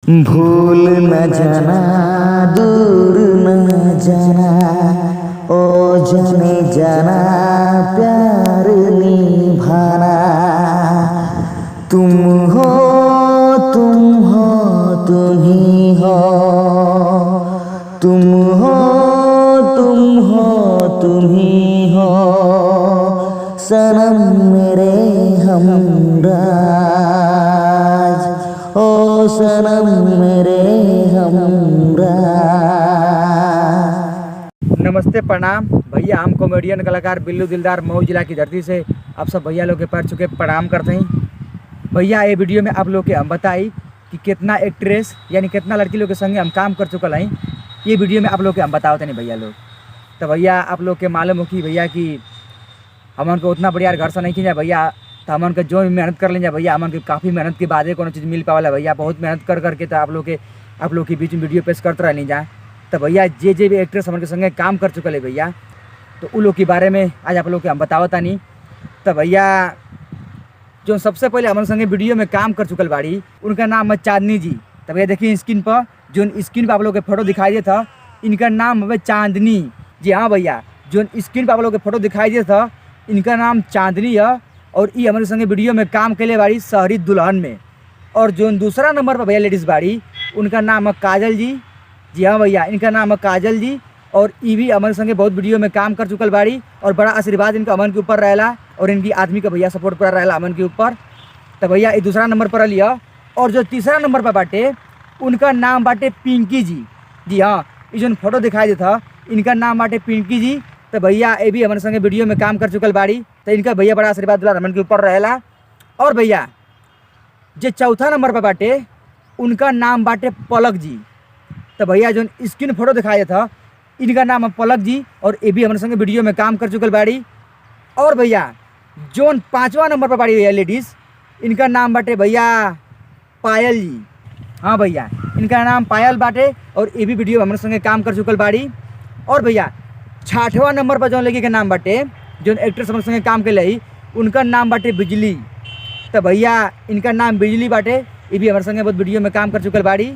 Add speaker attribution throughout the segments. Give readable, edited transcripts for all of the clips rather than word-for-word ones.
Speaker 1: भूल न जाना दूर न जाना ओ जाने जाना प्यार निभाना। तुम हो तुम हो तुम ही हो, तुम हो तुम हो तुम ही हो, सनम मेरे हमराज, ओ सनम मेरे हमराज।
Speaker 2: नमस्ते, प्रणाम भैया। हम कॉमेडियन कलाकार बिल्लू दिलदार मऊ जिला की धरती से आप सब भैया लोग के पैर छुके प्रणाम करते हैं। भैया ये वीडियो में आप लोग के हम बताई कि कितना एक्ट्रेस यानी कितना लड़की लोग के संगे हम काम कर चुकल हैं। ये वीडियो में आप लोग के हम बताओ नहीं भैया लोग। तो भैया आप लोग के मालूम हो कि भैया कि हमन को उतना बढ़िया घर से नहीं खींचा भैया, तो हमन के जो भी मेहनत कर लेंगे भैया, हमन के काफ़ी मेहनत के बाद कोनो चीज़ मिल पावाला भैया। बहुत मेहनत कर करके तो आप लोग के बीच में वीडियो पेश करते रह जा। तो भैया जे भी एक्ट्रेस हमारे संगे काम कर चुकल है भैया, तो उन लोग के बारे में आज आप लोग के हम बतावता नहीं। तो भैया जो सबसे पहले हमारे संगे वीडियो में काम कर चुकल बाड़ी उनका नाम है चांदनी जी। तो भैया देखिए स्क्रीन पर, जो स्क्रीन पर आप लोग के फोटो दिखाई देता था इनका नाम है चांदनी जी। हाँ भैया, जो स्क्रीन पर आप लोग के फोटो दिखाई देता था इनका नाम चांदनी है, और ये हमारे संगे वीडियो में काम के लिए बाड़ी शहरी दुल्हन में। और जो दूसरा नंबर पर भैया लेडीज़ बाड़ी उनका नाम है काजल जी। जी हाँ भैया, इनका नाम है काजल जी, और ये भी हमारे संगे बहुत वीडियो में काम कर चुकल बाड़ी, और बड़ा आशीर्वाद इनका अमन के ऊपर रहेला, और इनकी आदमी का भैया सपोर्ट पूरा रहेला अमन के ऊपर। तो भैया ये दूसरा नंबर पर लिया। और जो तीसरा नंबर पर बाटे उनका नाम बाटे पिंकी जी। जी हाँ, ये जो फोटो दिखाई देता इनका नाम बाटे पिंकी जी। तो भैया ये भी हमारे संगे वीडियो में काम कर चुकल बाड़ी, तो इनका भैया बड़ा आशीर्वाद दूल्हा रमन के ऊपर रहेला। और भैया जो चौथा नंबर पर बाटे उनका नाम बाटे पलक जी। तो भैया जो स्क्रीन फोटो दिखाया था इनका नाम है पलक जी, और ये भी हमारे संगे वीडियो में काम कर चुकल बाड़ी। और भैया जो पाँचवा नंबर पर बाड़ी भैया लेडीज़, इनका नाम बाटे भैया पायल जी। हाँ भैया, इनका नाम पायल बाटे, और ये भी वीडियो हमारे संगे काम कर चुकल बाड़ी। और भैया छठवां नंबर पर जो लड़की के नाम बाटे जो एक्ट्रेस हमारे संगे काम के लिए उनका नाम बाटे बिजली। तो भैया इनका नाम बिजली बाटे, ये भी हमारे संगे बहुत वीडियो में काम कर चुकल बाड़ी।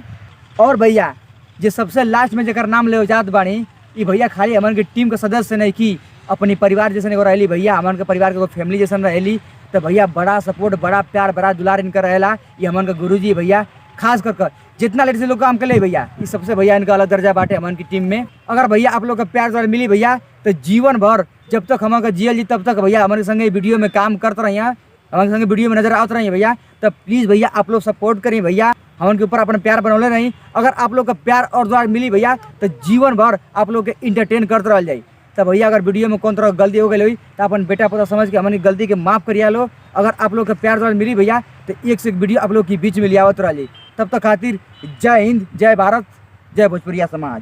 Speaker 2: और भैया जो सबसे लास्ट में जकर नाम ले जात बाड़ी ये भैया खाली हमारे के टीम के सदस्य नहीं की अपनी परिवार जैसे एगो रहली भैया, हमारे के परिवार के एगो फैमिली जैसे रहली। तो भैया बड़ा सपोर्ट, बड़ा प्यार, बड़ा दुलार इनका रहेला। ये हमारे के गुरु जी भैया, खास कर जितना लेडीज लोग काम के लिए भैया ये सबसे भैया इनका अलग दर्जा बाटे हमारे की टीम में। अगर भैया आप लोग का प्यार द्वारा मिली भैया तो जीवन भर जब तक हमारे जियल जी तब तक भैया हमारे संगे वीडियो में काम करते रहिए, हमारे संगे वीडियो में नजर आते रहिए भैया। तो प्लीज़ भैया आप लोग सपोर्ट करिए भैया, हमारे ऊपर अपना प्यार बनौले नहीं। अगर आप लोग का प्यार और द्वार मिली भैया तो जीवन भर आप लोग के इंटरटेन करते रह जाए। तो भैया अगर वीडियो में कौन तरह गलती हो गई हुई तो अपन बेटा पोता समझ के हमारी गलती के माफ़ करिए लो। अगर आप लोग का प्यार द्वार मिली भैया तो एक से एक वीडियो आप लोग के बीच में लियावत रह जाए। तब तक खातिर जय हिंद, जय भारत, जय भोजपुरिया समाज।